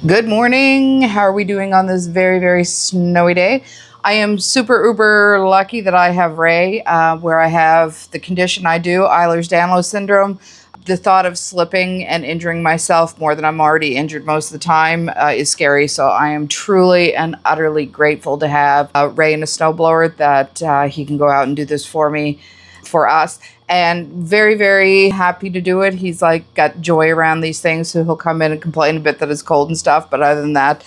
Good morning. How are we doing on this very, very snowy day? I am super uber lucky that I have Ray, where I have the condition I do, Ehlers-Danlos syndrome. The thought of slipping and injuring myself more than I'm already injured most of the time is scary. So I am truly and utterly grateful to have Ray in a snowblower that he can go out and do this for us. And very, very happy to do it. He's like got joy around these things, so he'll come in and complain a bit that it's cold and stuff. But other than that,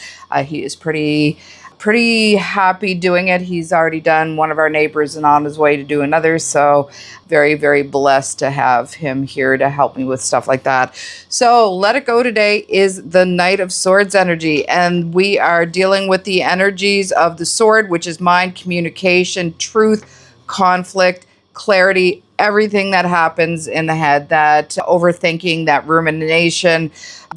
he is pretty happy doing it. He's already done one of our neighbors and on his way to do another. So very, very blessed to have him here to help me with stuff like that. So Let It Go today is the Knight of Swords energy. And we are dealing with the energies of the sword, which is mind, communication, truth, conflict, clarity, everything that happens in the head, that overthinking, that rumination,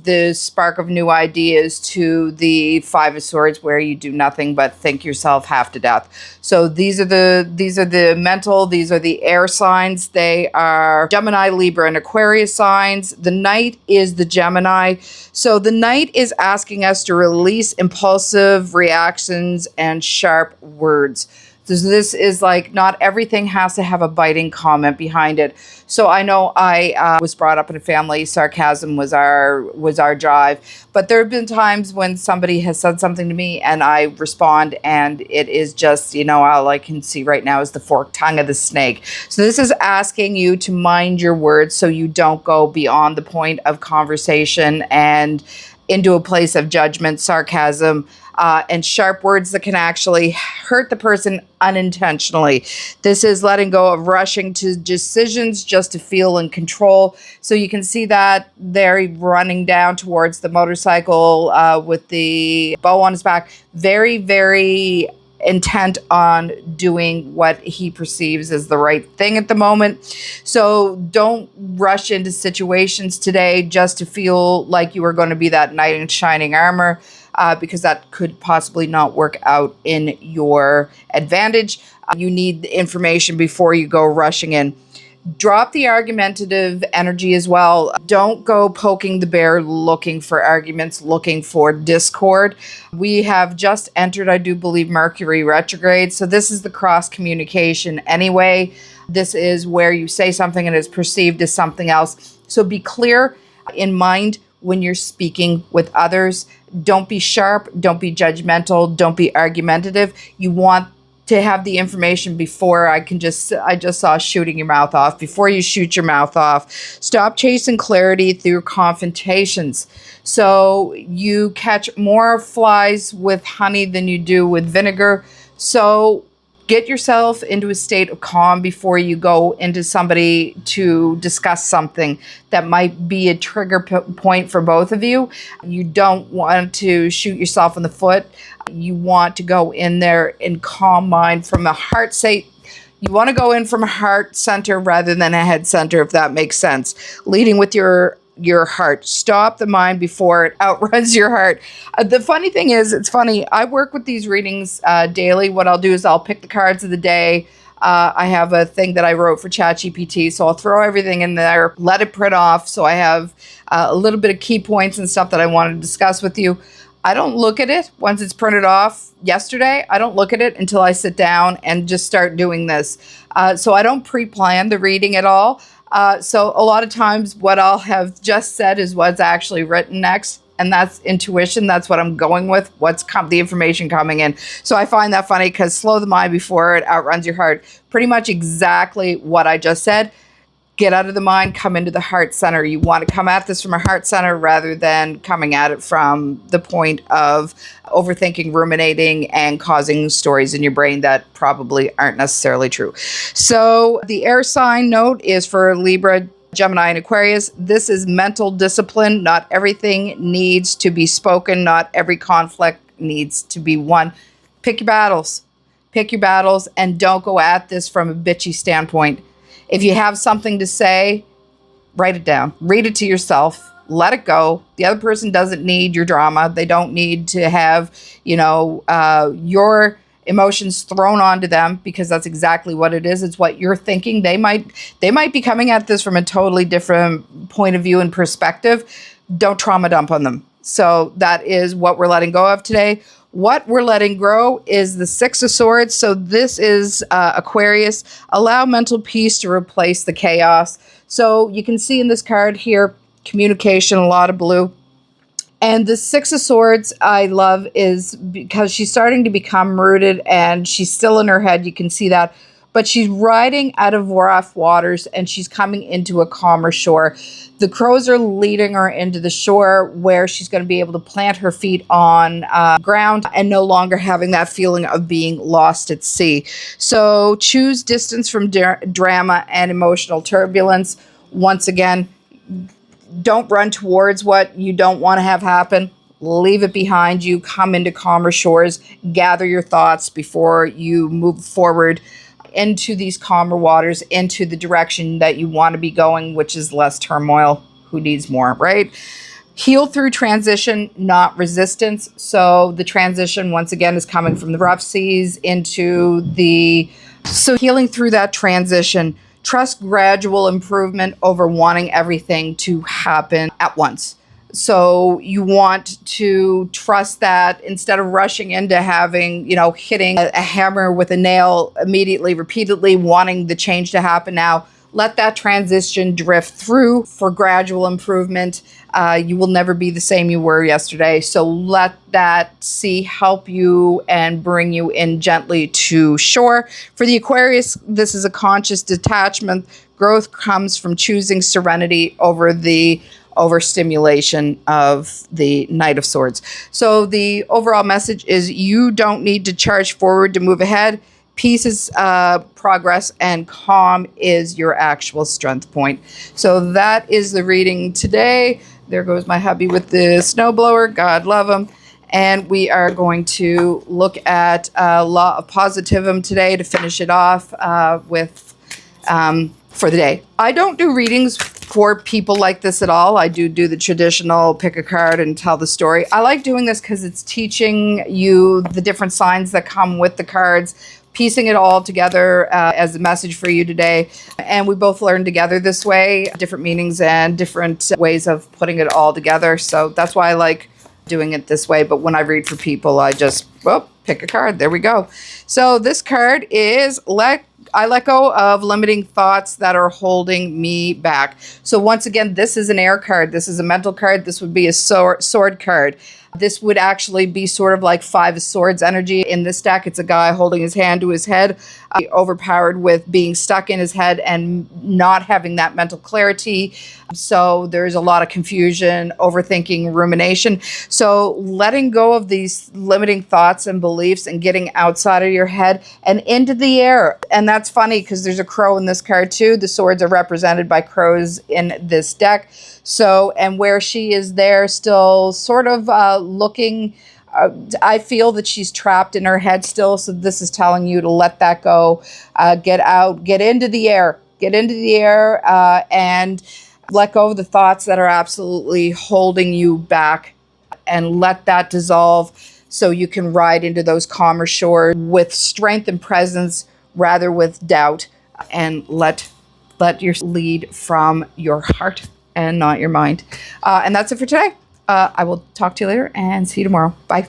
the spark of new ideas, to the Five of Swords where you do nothing but think yourself half to death. So these are the mental, these are the air signs. They are Gemini, Libra, and Aquarius signs. The Knight is the Gemini. So the Knight is asking us to release impulsive reactions and sharp words. This is like, not everything has to have a biting comment behind it. So I know I was brought up in a family, sarcasm was our drive. But there have been times when somebody has said something to me and I respond, and it is just, all I can see right now is the forked tongue of the snake. So this is asking you to mind your words so you don't go beyond the point of conversation and into a place of judgment, sarcasm, and sharp words that can actually hurt the person unintentionally. This is letting go of rushing to decisions just to feel in control. So you can see that there running down towards the motorcycle with the bow on his back. Very, very intent on doing what he perceives as the right thing at the moment. So don't rush into situations today just to feel like you are going to be that knight in shining armor. Because that could possibly not work out in your advantage. You need the information before you go rushing in. Drop the argumentative energy as well. Don't go poking the bear, looking for arguments, looking for discord. We have just entered, I do believe, Mercury retrograde. So this is the cross communication anyway. This is where you say something and it's perceived as something else. So be clear in mind when you're speaking with others. Don't be sharp, don't be judgmental, don't be argumentative. You want to have the information before I just saw shooting your mouth off. Before you shoot your mouth off, stop chasing clarity through confrontations. So you catch more flies with honey than you do with vinegar. So get yourself into a state of calm before you go into somebody to discuss something that might be a trigger point for both of you. You don't want to shoot yourself in the foot. You want to go in there in calm mind from a heart state. You want to go in from a heart center rather than a head center, if that makes sense. Leading with your heart. Stop the mind before it outruns your heart. The funny thing is, it's funny, I work with these readings daily. What I'll do is I'll pick the cards of the day. I have a thing that I wrote for ChatGPT, so I'll throw everything in there, let it print off, so I have a little bit of key points and stuff that I want to discuss with you. I don't look at it once it's printed off yesterday. I don't look at it until I sit down and just start doing this. So I don't pre-plan the reading at all. So a lot of times what I'll have just said is what's actually written next. And that's intuition. That's what I'm going with. The information coming in. So I find that funny because slow the mind before it outruns your heart. Pretty much exactly what I just said. Get out of the mind, come into the heart center. You want to come at this from a heart center rather than coming at it from the point of overthinking, ruminating, and causing stories in your brain that probably aren't necessarily true. So the air sign note is for Libra, Gemini, and Aquarius. This is mental discipline. Not everything needs to be spoken. Not every conflict needs to be won. Pick your battles. Pick your battles and don't go at this from a bitchy standpoint. If you have something to say, write it down. Read it to yourself. Let it go. The other person doesn't need your drama. They don't need to have, your emotions thrown onto them, because that's exactly what it is. It's what you're thinking. They might be coming at this from a totally different point of view and perspective. Don't trauma dump on them. So that is what we're letting go of today. What we're letting grow is the Six of Swords. So this is Aquarius. Allow mental peace to replace the chaos. So you can see in this card here, communication, a lot of blue. And the Six of Swords I love is because she's starting to become rooted and she's still in her head. You can see that. But she's riding out of rough waters and she's coming into a calmer shore. The crows are leading her into the shore where she's going to be able to plant her feet on ground and no longer having that feeling of being lost at sea. So choose distance from drama and emotional turbulence. Once again, don't run towards what you don't want to have happen. Leave it behind you. Come into calmer shores. Gather your thoughts before you move forward into these calmer waters, into the direction that you want to be going, which is less turmoil. Who needs more, right? Heal through transition, not resistance. So the transition, once again, is coming from the rough seas into the... So healing through that transition. Trust gradual improvement over wanting everything to happen at once. So you want to trust that instead of rushing into having, hitting a hammer with a nail immediately, repeatedly, wanting the change to happen now. Let that transition drift through for gradual improvement. You will never be the same you were yesterday. So let that sea help you and bring you in gently to shore. For the Aquarius, this is a conscious detachment. Growth comes from choosing serenity over the overstimulation of the Knight of Swords. So the overall message is you don't need to charge forward to move ahead. Peace is progress and calm is your actual strength point. So that is the reading today. There goes my hubby with the snowblower. God love him. And we are going to look at Law of Positivism today to finish it off with for the day. I don't do readings for people like this at all. I do the traditional pick a card and tell the story. I like doing this because it's teaching you the different signs that come with the cards, piecing it all together as a message for you today. And we both learn together this way, different meanings and different ways of putting it all together. So that's why I like doing it this way. But when I read for people, I just, pick a card. There we go. So this card is I let go of limiting thoughts that are holding me back. So once again, this is an air card. This is a mental card. This would be a sword card. This would actually be sort of like Five of Swords energy. In this deck, it's a guy holding his hand to his head, overpowered with being stuck in his head and not having that mental clarity. So there's a lot of confusion, overthinking, rumination. So letting go of these limiting thoughts and beliefs and getting outside of your head and into the air. And that's funny because there's a crow in this card too. The swords are represented by crows in this deck. So, and where she is there still sort of looking, I feel that she's trapped in her head still. So this is telling you to let that go, get out, get into the air, and let go of the thoughts that are absolutely holding you back and let that dissolve so you can ride into those calmer shores with strength and presence rather with doubt, and let your lead from your heart and not your mind. And that's it for today. I will talk to you later and see you tomorrow. Bye.